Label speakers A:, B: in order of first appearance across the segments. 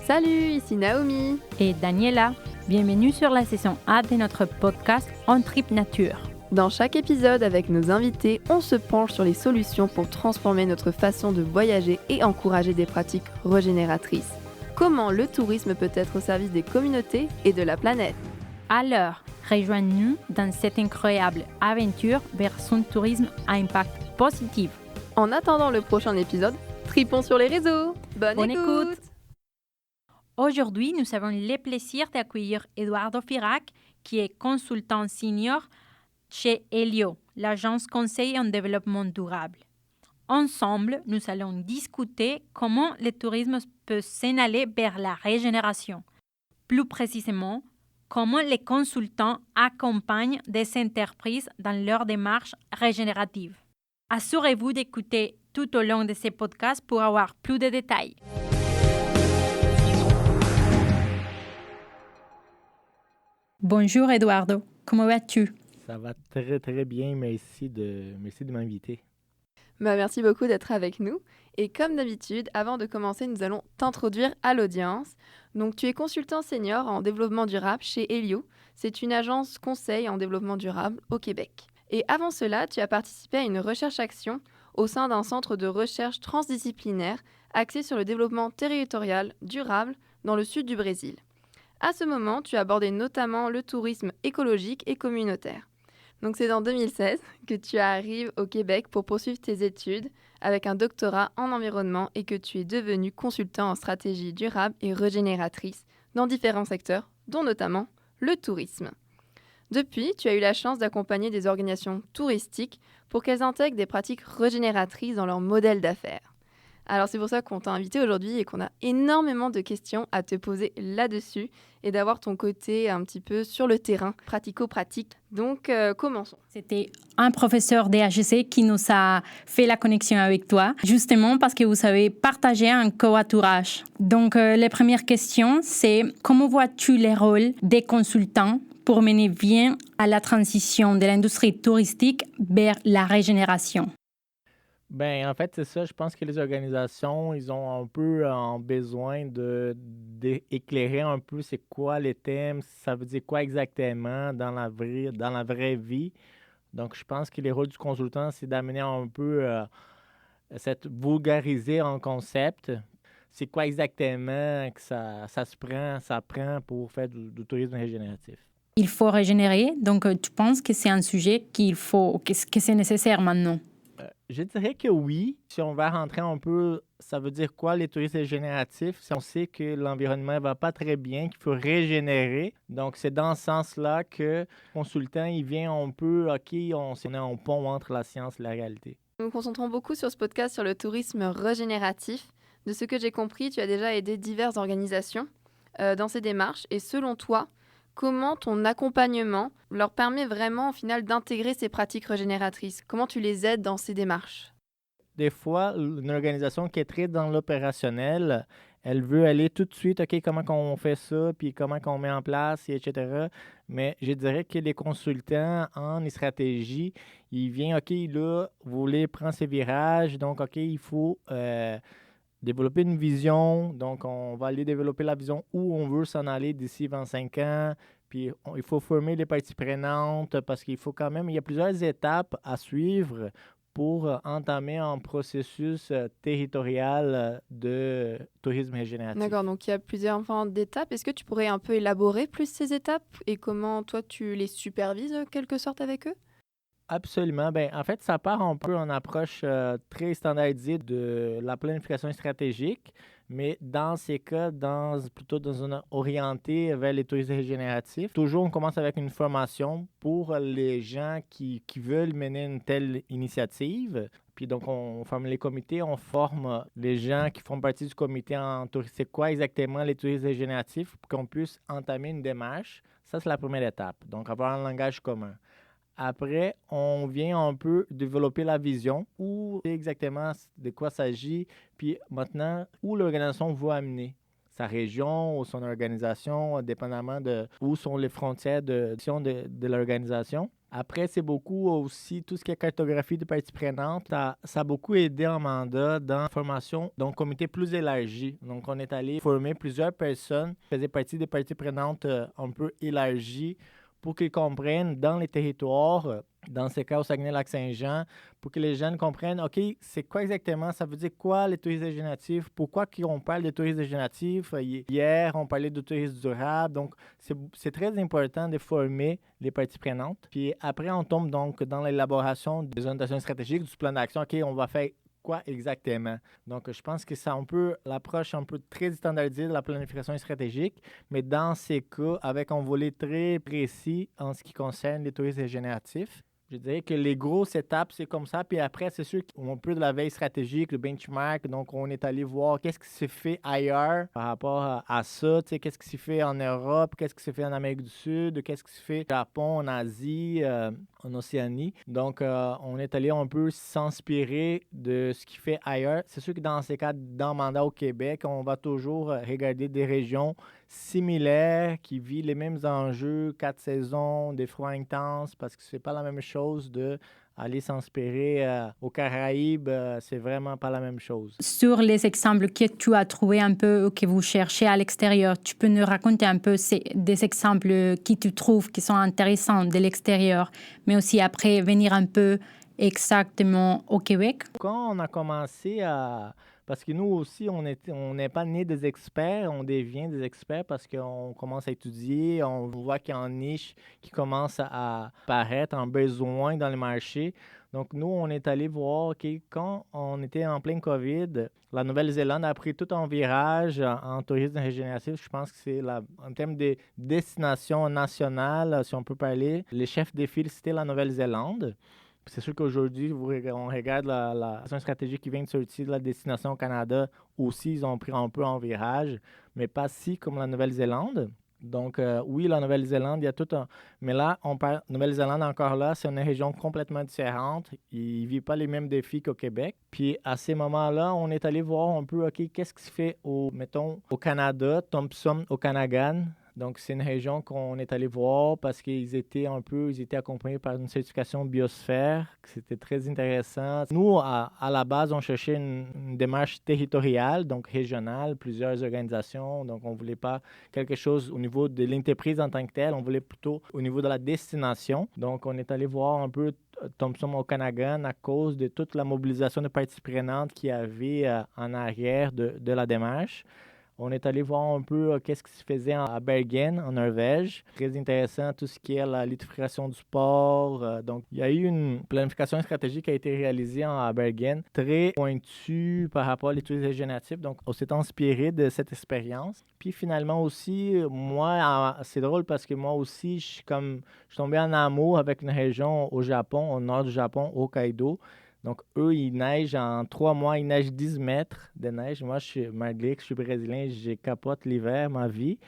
A: Salut, ici Naomi
B: et Daniela. Bienvenue sur la saison A de notre podcast On Trip Nature.
A: Dans chaque épisode, avec nos invités, on se penche sur les solutions pour transformer notre façon de voyager et encourager des pratiques régénératrices. Comment le tourisme peut être au service des communautés et de la planète.
B: Alors, rejoignez-nous dans cette incroyable aventure vers un tourisme à impact positif.
A: En attendant le prochain épisode, tripons sur les réseaux. Bonne écoute.
B: Aujourd'hui, nous avons le plaisir d'accueillir Eduardo Firac, qui est consultant senior chez Elio, l'agence conseil en développement durable. Ensemble, nous allons discuter comment le tourisme peut s'en aller vers la régénération. Plus précisément, comment les consultants accompagnent des entreprises dans leur démarche régénérative. Assurez-vous d'écouter tout au long de ces podcasts pour avoir plus de détails. Bonjour Eduardo, comment vas-tu?
C: Ça va très très bien, merci de m'inviter.
A: Merci beaucoup d'être avec nous. Et comme d'habitude, avant de commencer, nous allons t'introduire à l'audience. Donc, tu es consultant senior en développement durable chez Elio. C'est une agence conseil en développement durable au Québec. Et avant cela, tu as participé à une recherche-action au sein d'un centre de recherche transdisciplinaire axé sur le développement territorial durable dans le sud du Brésil. À ce moment, tu as abordé notamment le tourisme écologique et communautaire. Donc c'est en 2016 que tu arrives au Québec pour poursuivre tes études avec un doctorat en environnement et que tu es devenu consultant en stratégie durable et régénératrice dans différents secteurs, dont notamment le tourisme. Depuis, tu as eu la chance d'accompagner des organisations touristiques pour qu'elles intègrent des pratiques régénératrices dans leur modèle d'affaires. Alors c'est pour ça qu'on t'a invité aujourd'hui et qu'on a énormément de questions à te poser là-dessus et d'avoir ton côté un petit peu sur le terrain, pratico-pratique. Donc commençons.
B: C'était un professeur d'HEC qui nous a fait la connexion avec toi, justement parce que vous avez partagé un covoiturage. Donc les premières questions, c'est comment vois-tu les rôles des consultants pour mener bien à la transition de l'industrie touristique vers la régénération?
C: Ben en fait, c'est ça. Je pense que les organisations, ils ont un peu besoin d'éclairer un peu c'est quoi les thèmes, ça veut dire quoi exactement dans la vraie vie. Donc, je pense que les rôles du consultant, c'est d'amener un peu cette vulgariser en concept. C'est quoi exactement que ça prend pour faire du tourisme régénératif.
B: Il faut régénérer, donc tu penses que c'est un sujet que c'est nécessaire maintenant?
C: Je dirais que oui. Si on va rentrer un peu, ça veut dire quoi les touristes régénératifs? Si on sait que l'environnement ne va pas très bien, qu'il faut régénérer. Donc, c'est dans ce sens-là que le consultant, il vient un peu, OK, on est un pont entre la science et la réalité.
A: Nous nous concentrons beaucoup sur ce podcast sur le tourisme régénératif. De ce que j'ai compris, tu as déjà aidé diverses organisations dans ces démarches. Et selon toi, comment ton accompagnement leur permet vraiment au final d'intégrer ces pratiques régénératrices? Comment tu les aides dans ces démarches?
C: Des fois, une organisation qui est très dans l'opérationnel, elle veut aller tout de suite, OK, comment on fait ça, puis comment on met en place, etc. Mais je dirais que les consultants en stratégie, ils viennent, OK, là, vous voulez prendre ces virages, donc, OK, il faut développer une vision. Donc, on va aller développer la vision où on veut s'en aller d'ici 25 ans. Puis, il faut former les parties prenantes parce qu'il faut quand même, il y a plusieurs étapes à suivre pour entamer un processus territorial de tourisme régénératif.
A: D'accord, donc il y a plusieurs d'étapes. Est-ce que tu pourrais un peu élaborer plus ces étapes et comment toi tu les supervises en quelque sorte avec eux?
C: Absolument. Ben, en fait, ça part un peu en approche très standardisée de la planification stratégique, mais dans ces cas, plutôt dans une orientée vers les tourismes régénératifs. Toujours, on commence avec une formation pour les gens qui veulent mener une telle initiative. Puis donc, on forme les comités, on forme les gens qui font partie du comité en tourisme. C'est quoi exactement les tourismes régénératifs pour qu'on puisse entamer une démarche? Ça, c'est la première étape. Donc, avoir un langage commun. Après, on vient un peu développer la vision, où exactement de quoi il s'agit, puis maintenant, où l'organisation va amener sa région ou son organisation, dépendamment de où sont les frontières de l'organisation. Après, c'est beaucoup aussi tout ce qui est cartographie des parties prenantes. Ça a beaucoup aidé en mandat dans la formation d'un comité plus élargi. Donc, on est allé former plusieurs personnes qui faisaient partie des parties prenantes un peu élargies pour qu'ils comprennent dans les territoires, dans ce cas au Saguenay-Lac-Saint-Jean, pour que les jeunes comprennent, OK, c'est quoi exactement, ça veut dire quoi le tourisme régénératif, pourquoi on parle de tourisme régénératif. Hier, on parlait de tourisme durable, donc c'est très important de former les parties prenantes. Puis après, on tombe donc dans l'élaboration des orientations stratégiques, du plan d'action. OK, on va faire quoi exactement? Donc, je pense que c'est un peu l'approche un peu très standardisée de la planification stratégique, mais dans ces cas, avec un volet très précis en ce qui concerne les tourismes régénératifs. Je dirais que les grosses étapes, c'est comme ça. Puis après, c'est sûr qu'on peut de la veille stratégique, le benchmark. Donc, on est allé voir qu'est-ce qui s'est fait ailleurs par rapport à ça. Tu sais, qu'est-ce qui s'est fait en Europe, qu'est-ce qui s'est fait en Amérique du Sud, qu'est-ce qui s'est fait au Japon, en Asie, en Océanie. Donc, on est allé un peu s'inspirer de ce qui fait ailleurs. C'est sûr que dans ces cas, dans le mandat au Québec, on va toujours regarder des régions similaires qui vivent les mêmes enjeux, 4 saisons, des froids intenses, parce que c'est pas la même chose de aller s'inspirer aux Caraïbes, c'est vraiment pas la même chose.
B: Sur les exemples que tu as trouvés un peu, que vous cherchez à l'extérieur, tu peux nous raconter un peu des exemples qui tu trouves qui sont intéressants de l'extérieur, mais aussi après venir un peu exactement au Québec?
C: Quand on a commencé à... Parce que nous aussi, on n'est pas nés des experts, on devient des experts parce qu'on commence à étudier, on voit qu'il y a une niche qui commence à apparaître, un besoin dans le marché. Donc, nous, on est allé voir, OK, quand on était en plein COVID, la Nouvelle-Zélande a pris tout un virage en tourisme régénératif. Je pense que c'est, en termes de destination nationale, si on peut parler, les chefs de file, c'était la Nouvelle-Zélande. C'est sûr qu'aujourd'hui, on regarde la stratégie qui vient de sortir de la destination au Canada. Aussi, ils ont pris un peu en virage, mais pas si comme la Nouvelle-Zélande. Donc, oui, la Nouvelle-Zélande, il y a tout un... Mais là, on parle... Nouvelle-Zélande, encore là, c'est une région complètement différente. Ils ne vivent pas les mêmes défis qu'au Québec. Puis, à ces moments-là, on est allé voir un peu, OK, qu'est-ce qui se fait mettons, au Canada, Thompson, au Okanagan. Donc, c'est une région qu'on est allé voir parce qu'ils étaient accompagnés par une certification biosphère. C'était très intéressant. Nous, à la base, on cherchait une démarche territoriale, donc régionale, plusieurs organisations. Donc, on ne voulait pas quelque chose au niveau de l'entreprise en tant que telle. On voulait plutôt au niveau de la destination. Donc, on est allé voir un peu Thompson au Okanagan à cause de toute la mobilisation de parties prenantes qu'il y avait en arrière de la démarche. On est allé voir un peu qu'est-ce qui se faisait à Bergen, en Norvège. Très intéressant, tout ce qui est la littérisation du port. Donc, il y a eu une planification stratégique qui a été réalisée à Bergen, très pointue par rapport à l'étude régénérative. Donc, on s'est inspiré de cette expérience. Puis finalement aussi, moi, c'est drôle parce que moi aussi, je suis tombé en amour avec une région au Japon, au nord du Japon, Hokkaido. Donc, eux, ils neigent en 3 mois, ils neigent 10 mètres de neige. Moi, malgré que je suis brésilien, je capote l'hiver, ma vie.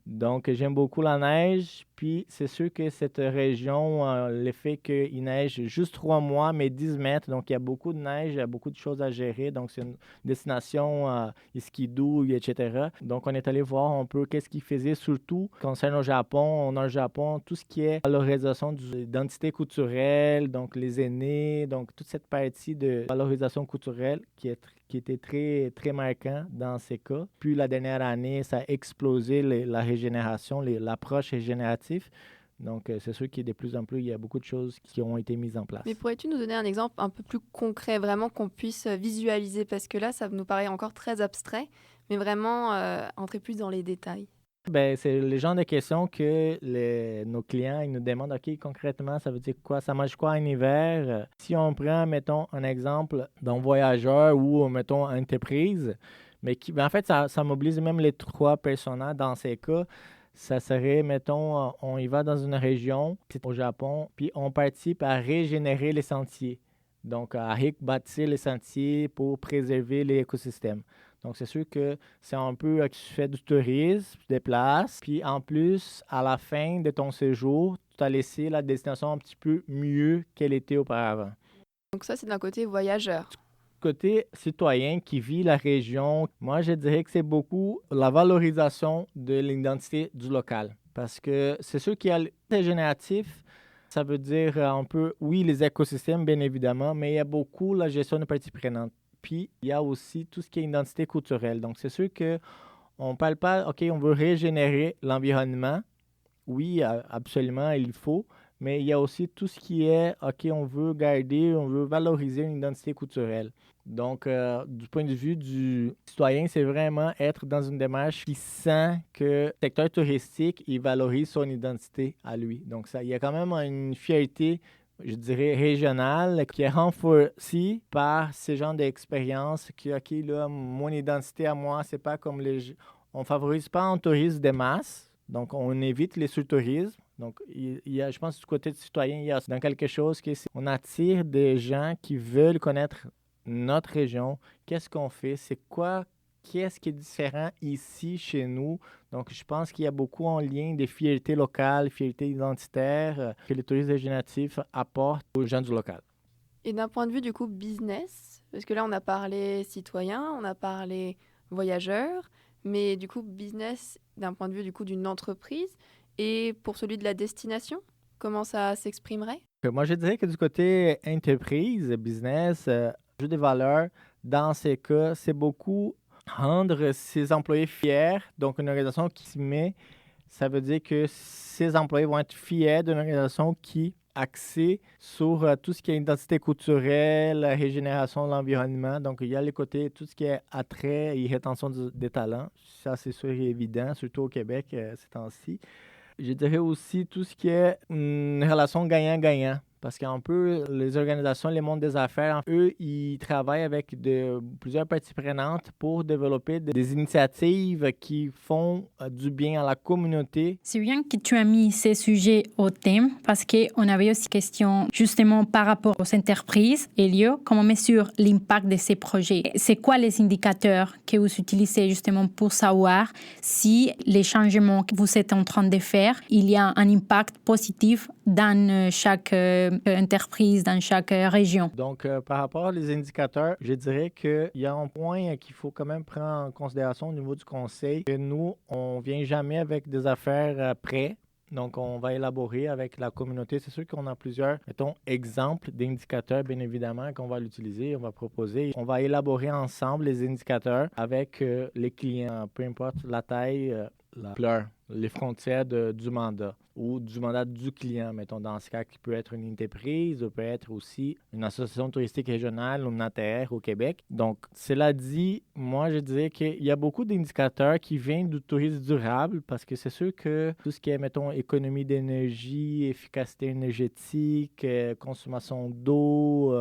C: Donc, j'aime beaucoup la neige. Puis, c'est sûr que cette région, le fait qu'il neige juste 3 mois, mais 10 mètres, donc il y a beaucoup de neige, il y a beaucoup de choses à gérer. Donc, c'est une destination skidoo, etc. Donc, on est allé voir un peu qu'est-ce qu'ils faisaient, surtout concernant au Japon. On a au Japon tout ce qui est valorisation d'identité culturelle, donc les aînés, donc toute cette partie de valorisation culturelle qui était très, très marquant dans ces cas. Puis la dernière année, ça a explosé la régénération, l'approche régénérative. Donc, c'est sûr qu'il y a de plus en plus, il y a beaucoup de choses qui ont été mises en place.
A: Mais pourrais-tu nous donner un exemple un peu plus concret, vraiment qu'on puisse visualiser? Parce que là, ça nous paraît encore très abstrait, mais vraiment entrer plus dans les détails.
C: Ben, c'est le genre de questions que nos clients ils nous demandent, OK, concrètement, ça veut dire quoi? Ça mange quoi en hiver? Si on prend, mettons, un exemple d'un voyageur ou, mettons, une entreprise, mais en fait, ça mobilise même les 3 personnages dans ces cas. Ça serait, mettons, on y va dans une région, au Japon, puis on participe à régénérer les sentiers. Donc, à rebâtir les sentiers pour préserver l'écosystème. Donc, c'est sûr que c'est un peu que tu fais du tourisme, tu te déplaces, puis en plus, à la fin de ton séjour, tu as laissé la destination un petit peu mieux qu'elle était auparavant.
A: Donc ça, c'est d'un côté voyageur.
C: Côté citoyen qui vit la région, moi, je dirais que c'est beaucoup la valorisation de l'identité du local. Parce que c'est sûr qu'il y a le régénératif, Ça veut dire un peu, oui, les écosystèmes, bien évidemment, mais il y a beaucoup la gestion de parties prenantes. Puis, il y a aussi tout ce qui est identité culturelle. Donc, c'est sûr qu'on ne parle pas, OK, on veut régénérer l'environnement. Oui, absolument, il faut. Mais il y a aussi tout ce qui est, OK, on veut garder, on veut valoriser une identité culturelle. Donc, du point de vue du citoyen, c'est vraiment être dans une démarche qui sent que le secteur touristique, il valorise son identité à lui. Donc, ça, il y a quand même une fierté, je dirais, régionale qui est renforcée par ce genre d'expérience qui, OK, là, mon identité à moi, c'est pas comme on favorise pas un tourisme de masse. Donc, on évite les sous-tourismes. Donc, il y a, je pense, du côté du citoyen, il y a dans quelque chose on attire des gens qui veulent connaître notre région. Qu'est-ce qu'on fait? Qu'est-ce qui est différent ici, chez nous? Donc, je pense qu'il y a beaucoup en lien des fiertés locales, fiertés identitaires que le tourisme régénératif apporte aux gens du local.
A: Et d'un point de vue du coup business, parce que là on a parlé citoyen, on a parlé voyageurs, mais du coup business d'un point de vue du coup d'une entreprise et pour celui de la destination, comment ça s'exprimerait?
C: Moi, je dirais que du côté entreprise, business, jeu de valeur, dans ces cas, c'est beaucoup rendre ses employés fiers. Donc, une organisation qui s'y met, ça veut dire que ses employés vont être fiers d'une organisation qui axée sur tout ce qui est identité culturelle, la régénération de l'environnement. Donc, il y a le côté, tout ce qui est attrait et rétention des talents. Ça, c'est sûr et évident, surtout au Québec ces temps-ci. Je dirais aussi tout ce qui est une relation gagnant-gagnant. Parce qu'un peu, les organisations, les mondes des affaires, eux, ils travaillent avec plusieurs parties prenantes pour développer des initiatives qui font du bien à la communauté.
B: C'est bien que tu as mis ces sujets au thème parce qu'on avait aussi question justement par rapport aux entreprises. Elio, comment mesure l'impact de ces projets? C'est quoi les indicateurs que vous utilisez justement pour savoir si les changements que vous êtes en train de faire, il y a un impact positif dans chaque entreprise, dans chaque région?
C: Donc, par rapport aux indicateurs, je dirais qu'il y a un point qu'il faut quand même prendre en considération au niveau du conseil, que nous, on ne vient jamais avec des affaires prêtes. Donc, on va élaborer avec la communauté. C'est sûr qu'on a plusieurs, mettons, exemples d'indicateurs, bien évidemment, qu'on va l'utiliser, on va proposer. On va élaborer ensemble les indicateurs avec les clients, peu importe la taille, la couleur, les frontières du mandat ou du mandat du client, mettons, dans ce cas, qui peut être une entreprise ou peut être aussi une association touristique régionale ou une ATR au Québec. Donc, cela dit, moi, je dirais qu'il y a beaucoup d'indicateurs qui viennent du tourisme durable parce que c'est sûr que tout ce qui est, mettons, économie d'énergie, efficacité énergétique, consommation d'eau,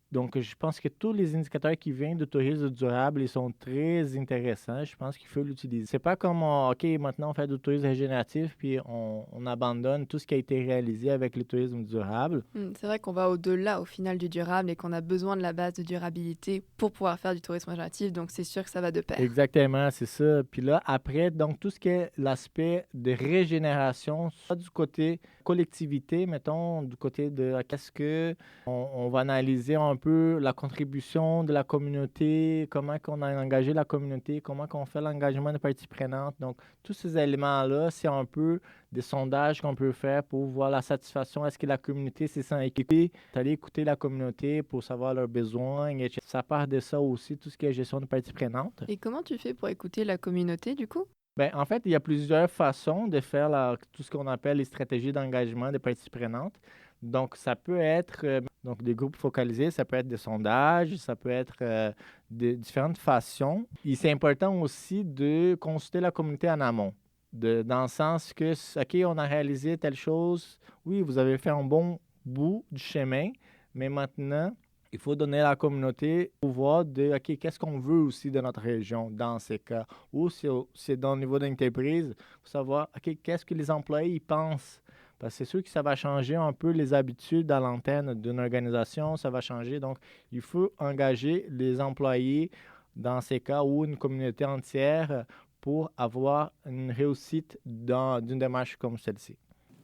C: donc, je pense que tous les indicateurs qui viennent du tourisme durable, ils sont très intéressants. Je pense qu'il faut l'utiliser. C'est pas comme, OK, maintenant on fait du tourisme régénératif, puis on abandonne tout ce qui a été réalisé avec le tourisme durable.
A: C'est vrai qu'on va au-delà, au final, du durable et qu'on a besoin de la base de durabilité pour pouvoir faire du tourisme régénératif. Donc, c'est sûr que ça va de pair.
C: Exactement, c'est ça. Puis là, après, donc, tout ce qui est l'aspect de régénération, soit du côté collectivité, mettons, du côté de qu'est-ce que on va analyser un peu la contribution de la communauté, comment qu'on a engagé la communauté, comment qu'on fait l'engagement des parties prenantes. Donc, tous ces éléments-là, c'est un peu des sondages qu'on peut faire pour voir la satisfaction. Est-ce que la communauté s'est sent équipée? D'aller écouter la communauté pour savoir leurs besoins. Et ça part de ça aussi, tout ce qui est gestion de parties prenantes.
A: Et comment tu fais pour écouter la communauté, du coup?
C: Bien, en fait, il y a plusieurs façons de faire tout ce qu'on appelle les stratégies d'engagement des parties prenantes. Donc, ça peut être donc des groupes focalisés, ça peut être des sondages, ça peut être de différentes façons. Et c'est important aussi de consulter la communauté en amont, dans le sens que, OK, on a réalisé telle chose, oui, vous avez fait un bon bout du chemin, mais maintenant, il faut donner à la communauté le pouvoir de, OK, qu'est-ce qu'on veut aussi de notre région dans ces cas. Ou si c'est dans le niveau d'entreprise, il faut savoir, OK, qu'est-ce que les employés y pensent. Parce que c'est sûr que ça va changer un peu les habitudes à l'antenne d'une organisation, ça va changer. Donc, il faut engager les employés dans ces cas ou une communauté entière pour avoir une réussite d'une démarche comme celle-ci.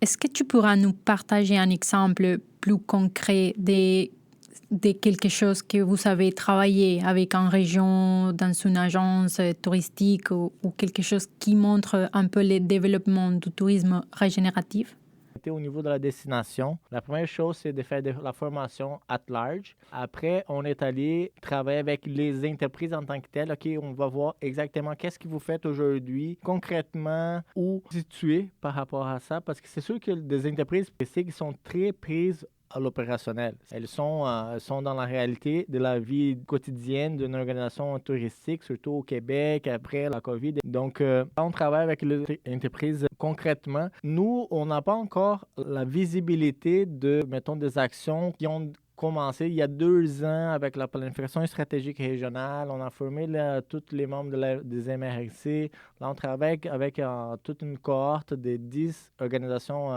B: Est-ce que tu pourras nous partager un exemple plus concret de quelque chose que vous avez travaillé avec une région, dans une agence touristique ou quelque chose qui montre un peu le développement du tourisme régénératif?
C: orienté au niveau de la destination. La première chose, c'est de faire de la formation at large. Après, on est allé travailler avec les entreprises en tant que telles. OK, on va voir exactement qu'est-ce que vous faites aujourd'hui, concrètement, où situer par rapport à ça, parce que c'est sûr que des entreprises qui sont très prises à l'opérationnel. Elles sont dans la réalité de la vie quotidienne d'une organisation touristique, surtout au Québec, après la COVID. Donc, on travaille avec les entreprises concrètement. Nous, on n'a pas encore la visibilité de, mettons, des actions qui ont commencé il y a 2 ans avec la planification stratégique régionale. On a formé tous les membres des MRC. Là, on travaille avec toute une cohorte de 10 organisations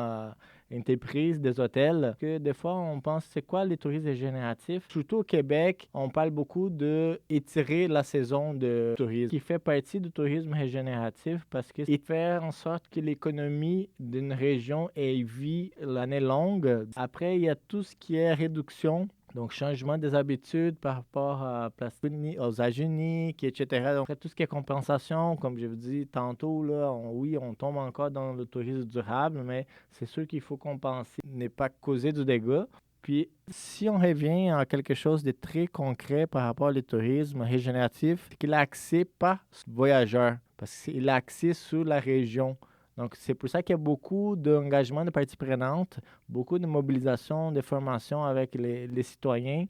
C: entreprises, des hôtels, que des fois, on pense, c'est quoi les tourismes régénératifs? Surtout au Québec, on parle beaucoup d'étirer la saison de tourisme, qui fait partie du tourisme régénératif parce qu'il fait en sorte que l'économie d'une région ait vie l'année longue. Après, il y a tout ce qui est réduction. Donc, changement des habitudes par rapport aux âges uniques, etc. Donc, tout ce qui est compensation, comme je vous dis tantôt, là, oui, on tombe encore dans le tourisme durable, mais c'est sûr qu'il faut compenser, ne pas causer du dégât. Puis, si on revient à quelque chose de très concret par rapport au tourisme régénératif, c'est qu'il est axé pas sur le voyageur, parce qu'il est axé sur la région. Donc, c'est pour ça qu'il y a beaucoup d'engagement de parties prenantes, beaucoup de mobilisation, de formation avec les citoyens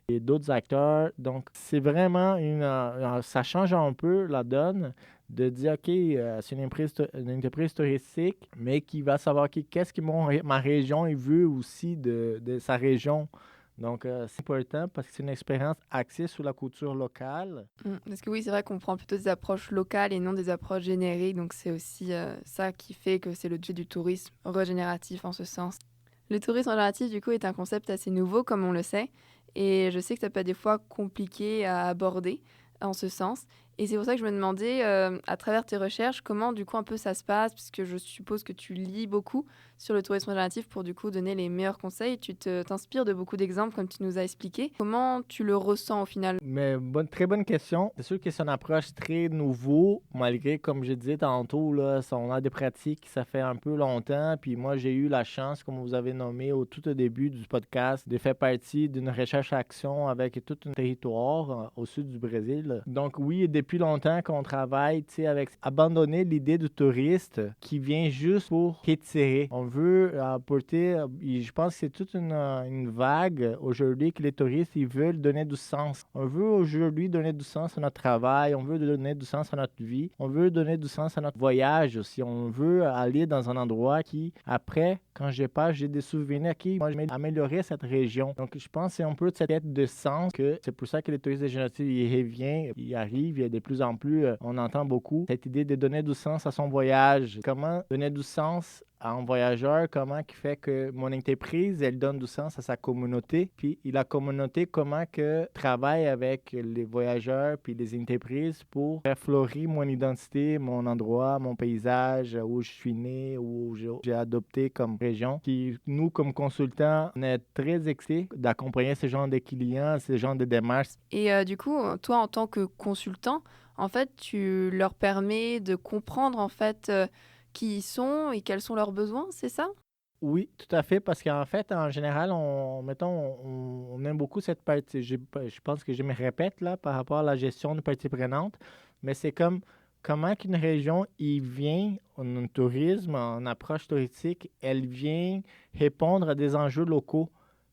C: et d'autres acteurs. Donc, c'est vraiment ça change un peu la donne de dire, OK, c'est une entreprise touristique, mais qui va savoir qu'est-ce que ma région veut aussi de sa région. Donc, c'est important parce que c'est une expérience axée sur la culture locale.
A: Parce que oui, c'est vrai qu'on prend plutôt des approches locales et non des approches génériques. Donc, c'est aussi ça qui fait que c'est le jet du tourisme régénératif en ce sens. Le tourisme régénératif, du coup, est un concept assez nouveau, comme on le sait. Et je sais que ça peut être des fois compliqué à aborder en ce sens. Et c'est pour ça que je me demandais, à travers tes recherches, comment du coup un peu ça se passe, puisque je suppose que tu lis beaucoup sur le tourisme régénératif pour du coup donner les meilleurs conseils. Tu t'inspires de beaucoup d'exemples comme tu nous as expliqué. Comment tu le ressens au final?
C: Mais très bonne question. C'est sûr que c'est une approche très nouveau, malgré, comme je disais tantôt, là, on a des pratiques, ça fait un peu longtemps. Puis moi, j'ai eu la chance, comme vous avez nommé tout au début du podcast, de faire partie d'une recherche-action avec tout un territoire au sud du Brésil. Donc oui, depuis longtemps qu'on travaille avec abandonner l'idée du touriste qui vient juste pour étirer. On veut apporter, je pense que c'est toute une vague aujourd'hui que les touristes ils veulent donner du sens. On veut aujourd'hui donner du sens à notre travail, on veut donner du sens à notre vie, on veut donner du sens à notre voyage aussi. On veut aller dans un endroit qui, après, quand je passe, j'ai des souvenirs qui, moi, je vais améliorer cette région. Donc, je pense que c'est un peu cette quête de sens que c'est pour ça que les touristes régénératifs, ils reviennent, ils arrivent, il y a de plus en plus, on entend beaucoup cette idée de donner du sens à son voyage. Comment donner du sens à un voyageur, comment qui fait que mon entreprise, elle donne du sens à sa communauté, puis la communauté, comment que travaille avec les voyageurs puis les entreprises pour faire fleurir mon identité, mon endroit, mon paysage, où je suis né, où j'ai adopté comme région. Puis nous, comme consultants, on est très excités d'accompagner ce genre de clients, ce genre de démarches.
A: Et du coup, toi, en tant que consultant, en fait, tu leur permets de comprendre, en fait, qui ils sont et quels sont leurs besoins, c'est ça?
C: Oui, tout à fait, parce qu'en fait, en général, on aime beaucoup cette partie. Je pense que je me répète là par rapport à la gestion de parties prenantes, mais c'est comme comment qu'une région y vient en tourisme, en approche touristique, elle vient répondre à des enjeux locaux.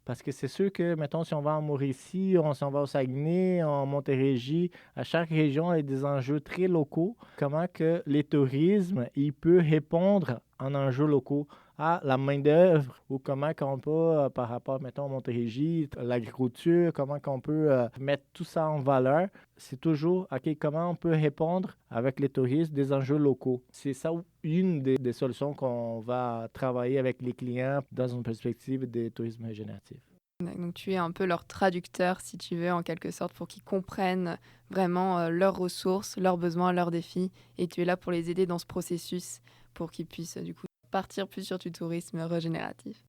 C: Parce que c'est sûr que, mettons, si on va en Mauricie, on s'en va au Saguenay, en Montérégie, à chaque région, il y a des enjeux très locaux. Comment que les tourismes, il peut répondre en enjeux locaux à la main-d'œuvre ou comment qu'on peut, par rapport, mettons, à Montérégie, l'agriculture, comment qu'on peut mettre tout ça en valeur. C'est toujours, OK, comment on peut répondre avec les touristes des enjeux locaux. C'est ça une des solutions qu'on va travailler avec les clients dans une perspective de tourisme régénératif.
A: Donc tu es un peu leur traducteur, si tu veux, en quelque sorte, pour qu'ils comprennent vraiment leurs ressources, leurs besoins, leurs défis. Et tu es là pour les aider dans ce processus, pour qu'ils puissent, du coup, partir plus sur du tourisme régénératif.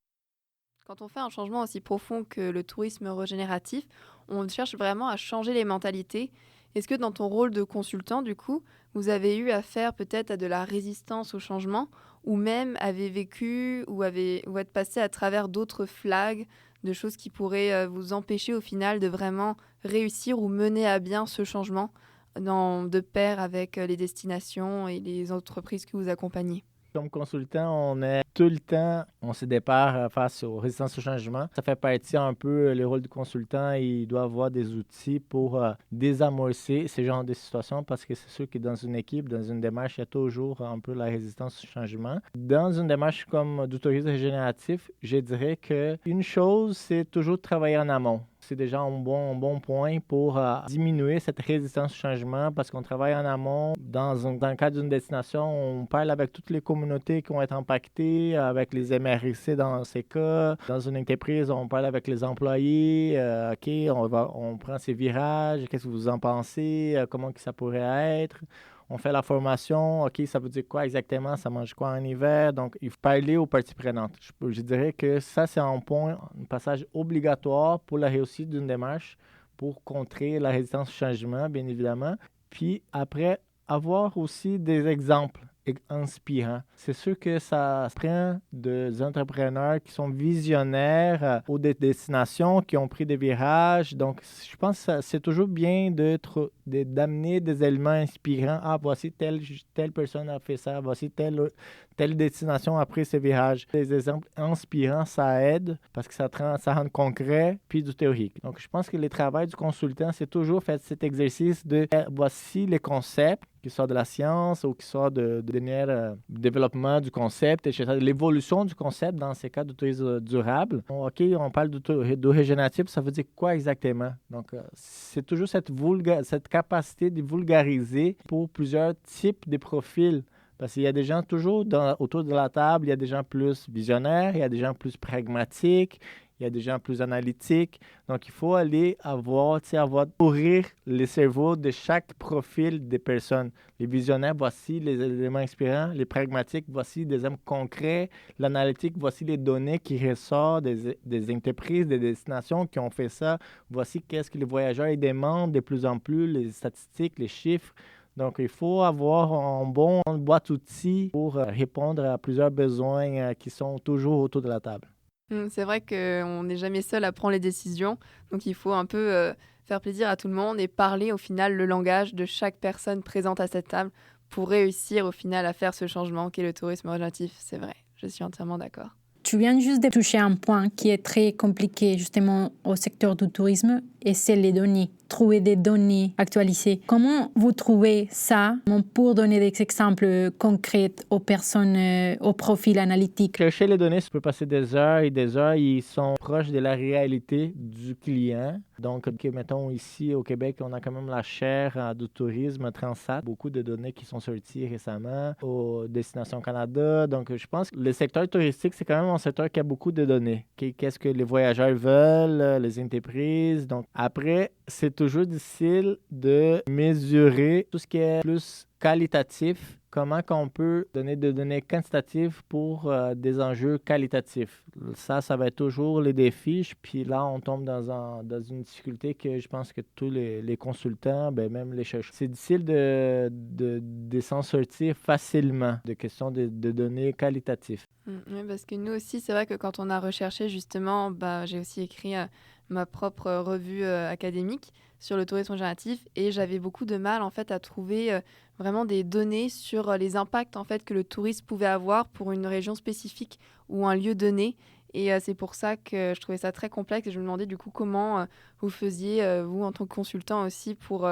A: Quand on fait un changement aussi profond que le tourisme régénératif, on cherche vraiment à changer les mentalités. Est-ce que dans ton rôle de consultant, du coup, vous avez eu affaire peut-être à de la résistance au changement ou même avez vécu ou êtes passé à travers d'autres flags, de choses qui pourraient vous empêcher au final de vraiment réussir ou mener à bien ce changement de pair avec les destinations et les entreprises que vous accompagnez?
C: Comme consultant, on est tout le temps, on se départ face aux résistances au changement. Ça fait partie un peu le rôle du consultant. Il doit avoir des outils pour désamorcer ce genre de situations parce que c'est sûr que dans une équipe, dans une démarche, il y a toujours un peu la résistance au changement. Dans une démarche comme du tourisme régénératif, je dirais qu'une chose, c'est toujours de travailler en amont. C'est déjà un bon point pour diminuer cette résistance au changement parce qu'on travaille en amont. Dans le cadre d'une destination, on parle avec toutes les communautés qui vont être impactées, avec les MRC dans ces cas. Dans une entreprise, on parle avec les employés. OK, on prend ces virages. Qu'est-ce que vous en pensez? Comment que ça pourrait être? On fait la formation. OK, ça veut dire quoi exactement? Ça mange quoi en hiver? Donc, il faut parler aux parties prenantes. Je dirais que ça, c'est un passage obligatoire pour la réussite d'une démarche pour contrer la résistance au changement, bien évidemment. Puis après, avoir aussi des exemples inspirants. C'est sûr que ça prend des entrepreneurs qui sont visionnaires ou des destinations qui ont pris des virages. Donc, je pense que c'est toujours bien d'amener des éléments inspirants. Ah, voici telle personne a fait ça. Voici telle destination a pris ces virages. Des exemples inspirants, ça aide parce que ça rend concret puis du théorique. Donc, je pense que le travail du consultant, c'est toujours faire cet exercice de voici les concepts qui sortent de la science ou qui sortent de dernier développement du concept, etc. L'évolution du concept dans ces cas de tourisme durable. OK, on parle de régénératif, ça veut dire quoi exactement? Donc, c'est toujours cette capacité de vulgariser pour plusieurs types de profils. Parce qu'il y a des gens toujours autour de la table, il y a des gens plus visionnaires, il y a des gens plus pragmatiques, il y a des gens plus analytiques. Donc, il faut aller nourrir les cerveaux de chaque profil des personnes. Les visionnaires, voici les éléments inspirants. Les pragmatiques, voici des exemples concrets. L'analytique, voici les données qui ressortent des entreprises, des destinations qui ont fait ça. Voici qu'est-ce que les voyageurs ils demandent de plus en plus, les statistiques, les chiffres. Donc, il faut avoir un bon boîte d'outils pour répondre à plusieurs besoins qui sont toujours autour de la table.
A: C'est vrai qu'on n'est jamais seul à prendre les décisions, donc il faut un peu faire plaisir à tout le monde et parler au final le langage de chaque personne présente à cette table pour réussir au final à faire ce changement qu'est le tourisme régénératif. C'est vrai, je suis entièrement d'accord.
B: Tu viens juste de toucher un point qui est très compliqué justement au secteur du tourisme et c'est les données. Trouver des données actualisées. Comment vous trouvez ça pour donner des exemples concrets aux personnes, au profil analytique?
C: Chercher les données, ça peut passer des heures et des heures. Ils sont proches de la réalité du client. Donc, mettons ici au Québec, on a quand même la chaire du tourisme Transat. Beaucoup de données qui sont sorties récemment aux Destinations Canada. Donc, je pense que le secteur touristique, c'est quand même un secteur qui a beaucoup de données. Qu'est-ce que les voyageurs veulent, les entreprises. Donc, après, c'est toujours difficile de mesurer tout ce qui est plus qualitatif. Comment qu'on peut donner des données quantitatives pour des enjeux qualitatifs. Ça va être toujours les défis. Puis là, on tombe dans une difficulté que je pense que tous les consultants, même les chercheurs, c'est difficile de s'en sortir facilement de questions de données qualitatives.
A: Oui, parce que nous aussi, c'est vrai que quand on a recherché justement, j'ai aussi écrit ma propre revue académique sur le tourisme régénératif et j'avais beaucoup de mal en fait à trouver vraiment des données sur les impacts en fait que le tourisme pouvait avoir pour une région spécifique ou un lieu donné. Et c'est pour ça que je trouvais ça très complexe et je me demandais du coup comment vous faisiez, vous en tant que consultant aussi, pour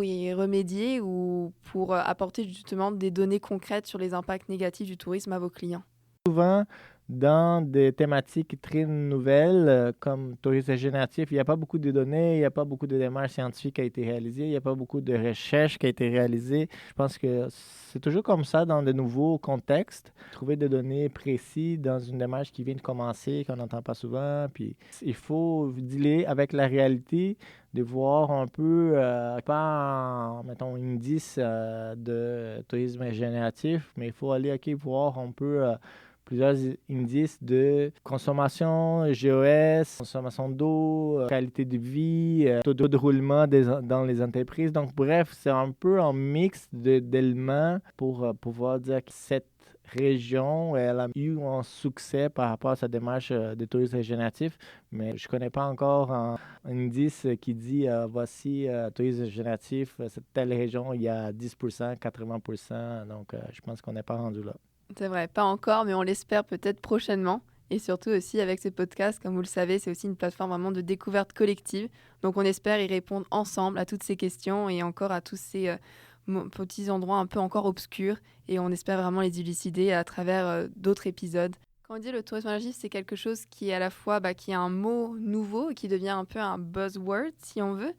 A: y remédier ou pour apporter justement des données concrètes sur les impacts négatifs du tourisme à vos clients.
C: Souvent, dans des thématiques très nouvelles, comme tourisme régénératif, il n'y a pas beaucoup de données, il n'y a pas beaucoup de démarches scientifiques qui ont été réalisées, il n'y a pas beaucoup de recherches qui ont été réalisées. Je pense que c'est toujours comme ça dans de nouveaux contextes. Trouver des données précises dans une démarche qui vient de commencer, qu'on n'entend pas souvent. Puis il faut dealer avec la réalité, de voir un peu, pas mettons, indice de tourisme régénératif, mais il faut aller voir un peu plusieurs indices de consommation, GOS, consommation d'eau, qualité de vie, taux de roulement dans les entreprises. Donc, bref, c'est un peu un mix d'éléments pour pouvoir dire que cette région, elle a eu un succès par rapport à sa démarche de tourisme régénératif, mais je ne connais pas encore un indice qui dit voici tourisme régénératif, cette telle région, il y a 10%, 80%, donc je pense qu'on n'est pas rendu là.
A: C'est vrai, pas encore, mais on l'espère peut-être prochainement. Et surtout aussi avec ce podcast, comme vous le savez, c'est aussi une plateforme vraiment de découverte collective. Donc on espère y répondre ensemble à toutes ces questions et encore à tous ces petits endroits un peu encore obscurs. Et on espère vraiment les élucider à travers d'autres épisodes. Quand on dit le tourisme énergétique, c'est quelque chose qui est à la fois qui est un mot nouveau et qui devient un peu un buzzword, si on veut.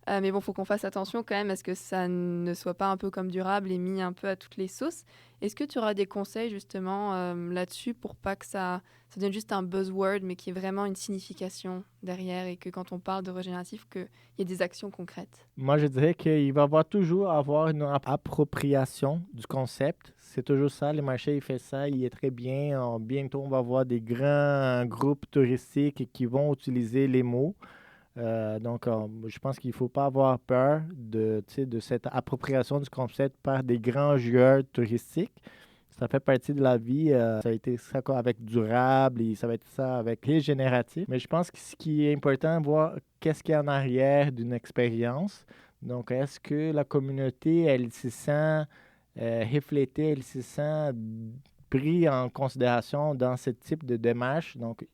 A: Mais bon, il faut qu'on fasse attention quand même à ce que ça ne soit pas un peu comme durable et mis un peu à toutes les sauces. Est-ce que tu auras des conseils justement là-dessus pour pas que ça devienne juste un buzzword, mais qu'il y ait vraiment une signification derrière et que quand on parle de régénératif, qu'il y ait des actions concrètes?
C: Moi, je dirais qu'il va toujours avoir une appropriation du concept. C'est toujours ça, les marchés, ils font ça, il est très bien. Bientôt, on va avoir des grands groupes touristiques qui vont utiliser les mots. Donc, je pense qu'il ne faut pas avoir peur de cette appropriation du concept par des grands joueurs touristiques. Ça fait partie de la vie. Ça a été ça avec durable et ça va être ça avec régénératif. Mais je pense que ce qui est important, voir qu'est-ce qu'il y a en arrière d'une expérience. Donc, est-ce que la communauté, elle se sent reflétée, elle se sent pris en considération dans ce type de démarche. Donc,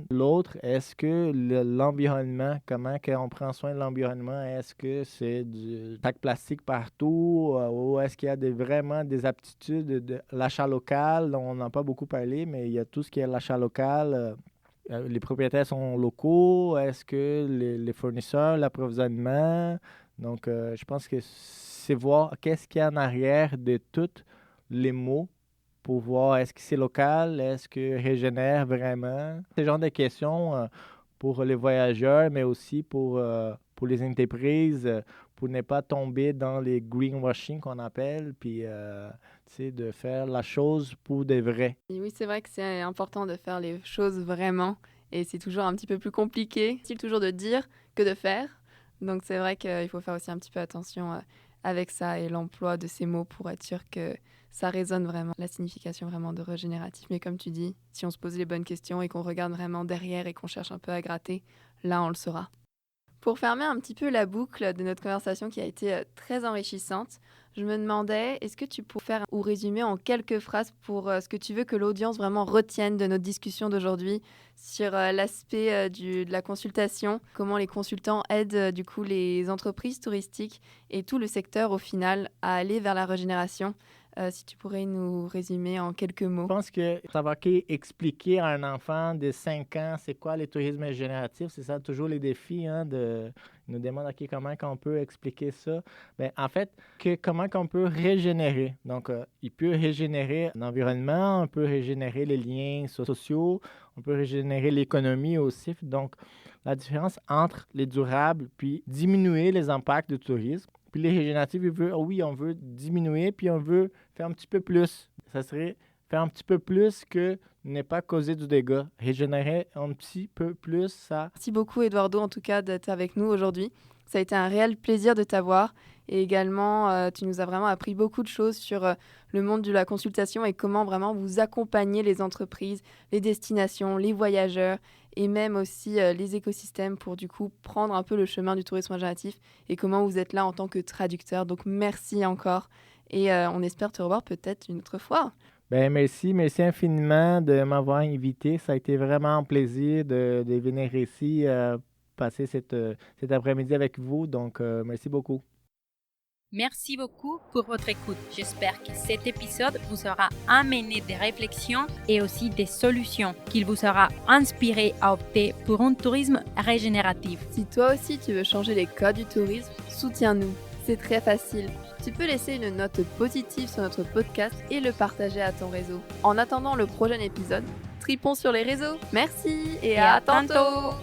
C: l'autre, est-ce que l'environnement, comment on prend soin de l'environnement? Est-ce que c'est du sac plastique partout ou est-ce qu'il y a vraiment des aptitudes de l'achat local? On n'en a pas beaucoup parlé, mais il y a tout ce qui est l'achat local. Les propriétaires sont locaux. Est-ce que les fournisseurs, l'approvisionnement? Donc, je pense que c'est voir qu'est-ce qu'il y a en arrière de tous les mots pour voir est-ce que c'est local, est-ce que régénère vraiment. Ce genre de questions pour les voyageurs, mais aussi pour les entreprises, pour ne pas tomber dans les greenwashing qu'on appelle, puis de faire la chose pour de vrai.
A: Et oui, c'est vrai que c'est important de faire les choses vraiment, et c'est toujours un petit peu plus compliqué, c'est toujours de dire que de faire. Donc c'est vrai qu'il faut faire aussi un petit peu attention avec ça et l'emploi de ces mots pour être sûr que ça résonne vraiment, la signification vraiment de régénératif. Mais comme tu dis, si on se pose les bonnes questions et qu'on regarde vraiment derrière et qu'on cherche un peu à gratter, là on le saura. Pour fermer un petit peu la boucle de notre conversation qui a été très enrichissante, je me demandais, est-ce que tu pourrais faire ou résumer en quelques phrases pour ce que tu veux que l'audience vraiment retienne de notre discussion d'aujourd'hui sur l'aspect de la consultation, comment les consultants aident du coup les entreprises touristiques et tout le secteur au final à aller vers la régénération? Si tu pourrais nous résumer en quelques mots.
C: Je pense que ça va expliquer à un enfant de 5 ans c'est quoi le tourisme régénératif. C'est ça toujours les défis. Ils nous demandent comment on peut expliquer ça. Ben, en fait, comment on peut régénérer. Donc, il peut régénérer l'environnement, on peut régénérer les liens sociaux, on peut régénérer l'économie aussi. Donc, la différence entre les durables puis diminuer les impacts du tourisme. Puis les régénératifs, on veut diminuer, puis on veut faire un petit peu plus. Ça serait faire un petit peu plus que ne pas causer du dégât. Régénérer un petit peu plus, ça.
A: Merci beaucoup, Eduardo, en tout cas, d'être avec nous aujourd'hui. Ça a été un réel plaisir de t'avoir. Et également, tu nous as vraiment appris beaucoup de choses sur le monde de la consultation et comment vraiment vous accompagnez les entreprises, les destinations, les voyageurs et même aussi les écosystèmes pour du coup prendre un peu le chemin du tourisme régénératif et comment vous êtes là en tant que traducteur. Donc merci encore et on espère te revoir peut-être une autre fois.
C: Ben merci infiniment de m'avoir invité. Ça a été vraiment un plaisir de venir ici passer cet après-midi avec vous. Donc merci beaucoup.
B: Merci beaucoup pour votre écoute. J'espère que cet épisode vous aura amené des réflexions et aussi des solutions, qu'il vous aura inspiré à opter pour un tourisme régénératif.
A: Si toi aussi tu veux changer les codes du tourisme, soutiens-nous. C'est très facile. Tu peux laisser une note positive sur notre podcast et le partager à ton réseau. En attendant le prochain épisode, tripons sur les réseaux. Merci et à tantôt.